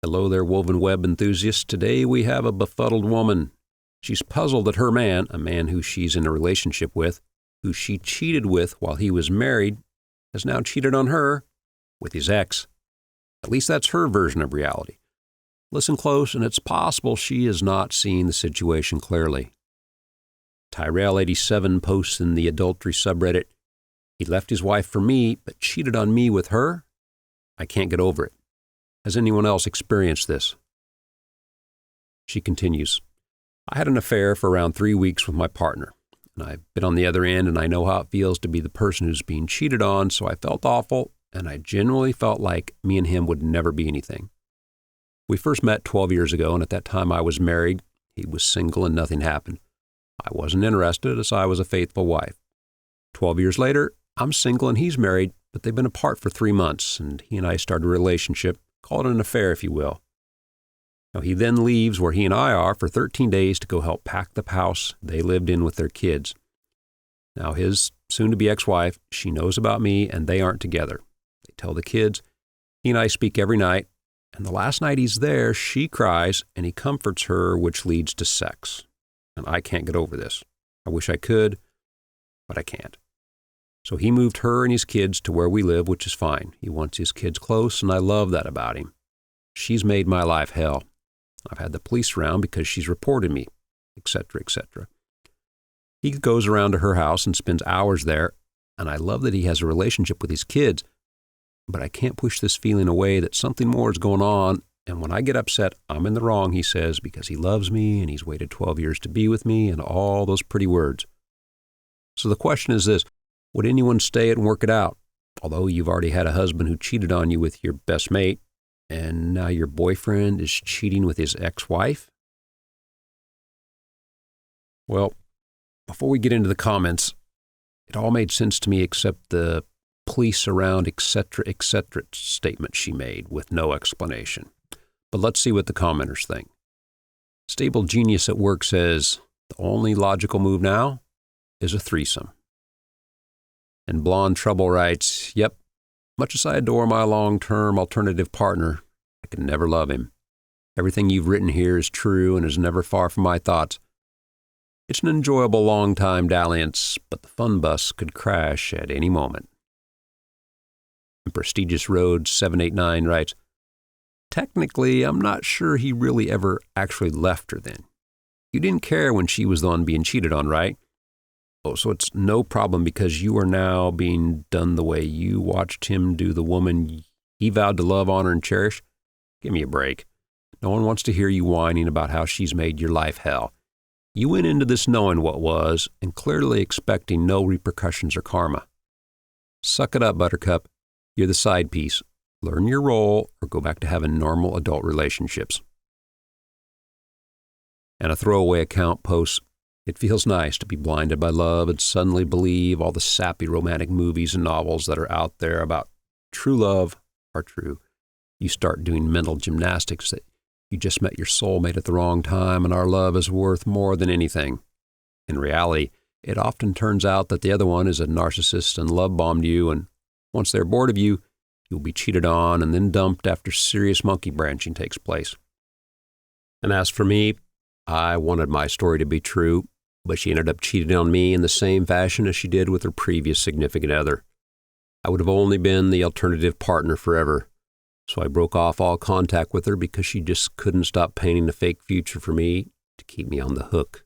Hello there, woven web enthusiasts. Today we have a befuddled woman. She's puzzled that her man, a man who she's in a relationship with, who she cheated with while he was married, has now cheated on her with his ex. At least that's her version of reality. Listen close, and it's possible she is not seeing the situation clearly. Tyrell87 posts in the adultery subreddit, "He left his wife for me, but cheated on me with her? I can't get over it. Has anyone else experienced this?" She continues, "I had an affair for around 3 weeks with my partner, and I've been on the other end, and I know how it feels to be the person who's being cheated on, so I felt awful, and I genuinely felt like me and him would never be anything. We first met 12 years ago, and at that time I was married. He was single, and nothing happened. I wasn't interested, as I was a faithful wife. 12 years later, I'm single and he's married, but they've been apart for 3 months, and he and I started a relationship. Call it an affair, if you will. Now, he then leaves where he and I are for 13 days to go help pack the house they lived in with their kids. Now, his soon-to-be ex-wife, she knows about me, and they aren't together. They tell the kids. He and I speak every night, and the last night he's there, she cries, and he comforts her, which leads to sex. And I can't get over this. I wish I could, but I can't. So he moved her and his kids to where we live, which is fine. He wants his kids close, and I love that about him. She's made my life hell. I've had the police around because she's reported me, etc., etc. He goes around to her house and spends hours there, and I love that he has a relationship with his kids, but I can't push this feeling away that something more is going on, and when I get upset, I'm in the wrong, he says, because he loves me, and he's waited 12 years to be with me, and all those pretty words. So the question is this: would anyone stay and work it out? Although you've already had a husband who cheated on you with your best mate, and now your boyfriend is cheating with his ex-wife? Well, before we get into the comments, it all made sense to me except the police around, etc., etc. statement she made with no explanation. But let's see what the commenters think. Stable Genius at Work says, the only logical move now is a threesome. And Blonde Trouble writes, yep, much as I adore my long-term alternative partner, I can never love him. Everything you've written here is true and is never far from my thoughts. It's an enjoyable long-time dalliance, but the fun bus could crash at any moment. And Prestigious Road 789 writes, technically, I'm not sure he really ever actually left her then. You didn't care when she was the one being cheated on, right? Oh, so it's no problem because you are now being done the way you watched him do the woman he vowed to love, honor, and cherish? Give me a break. No one wants to hear you whining about how she's made your life hell. You went into this knowing what was and clearly expecting no repercussions or karma. Suck it up, Buttercup. You're the side piece. Learn your role or go back to having normal adult relationships. And a throwaway account posts, it feels nice to be blinded by love and suddenly believe all the sappy romantic movies and novels that are out there about true love are true. You start doing mental gymnastics that you just met your soulmate at the wrong time and our love is worth more than anything. In reality, it often turns out that the other one is a narcissist and love-bombed you, and once they're bored of you, you'll be cheated on and then dumped after serious monkey branching takes place. And as for me, I wanted my story to be true, but she ended up cheating on me in the same fashion as she did with her previous significant other. I would have only been the alternative partner forever, so I broke off all contact with her because she just couldn't stop painting a fake future for me to keep me on the hook.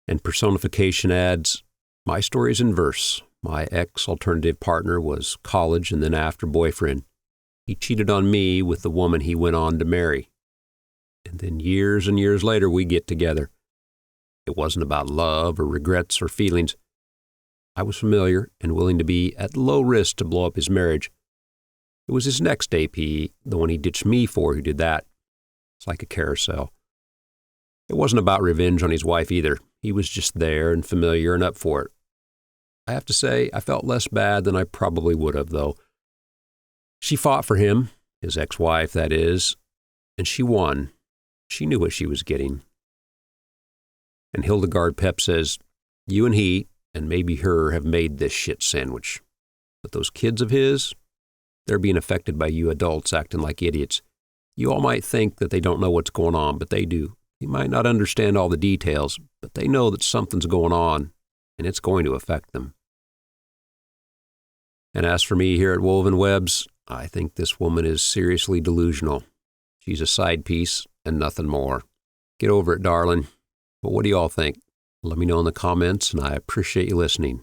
And Personification adds, my story is in verse. My ex-alternative partner was college and then after boyfriend. He cheated on me with the woman he went on to marry. And then years and years later, we get together. It wasn't about love or regrets or feelings. I was familiar and willing to be at low risk to blow up his marriage. It was his next AP, the one he ditched me for, who did that. It's like a carousel. It wasn't about revenge on his wife either. He was just there and familiar and up for it. I have to say, I felt less bad than I probably would have, though. She fought for him, his ex-wife, that is, and she won. She knew what she was getting. And Hildegard Pep says, you and he, and maybe her, have made this shit sandwich. But those kids of his, they're being affected by you adults acting like idiots. You all might think that they don't know what's going on, but they do. They might not understand all the details, but they know that something's going on, and it's going to affect them. And as for me here at Woven Webs, I think this woman is seriously delusional. She's a side piece and nothing more. Get over it, darling. But what do you all think? Let me know in the comments, and I appreciate you listening.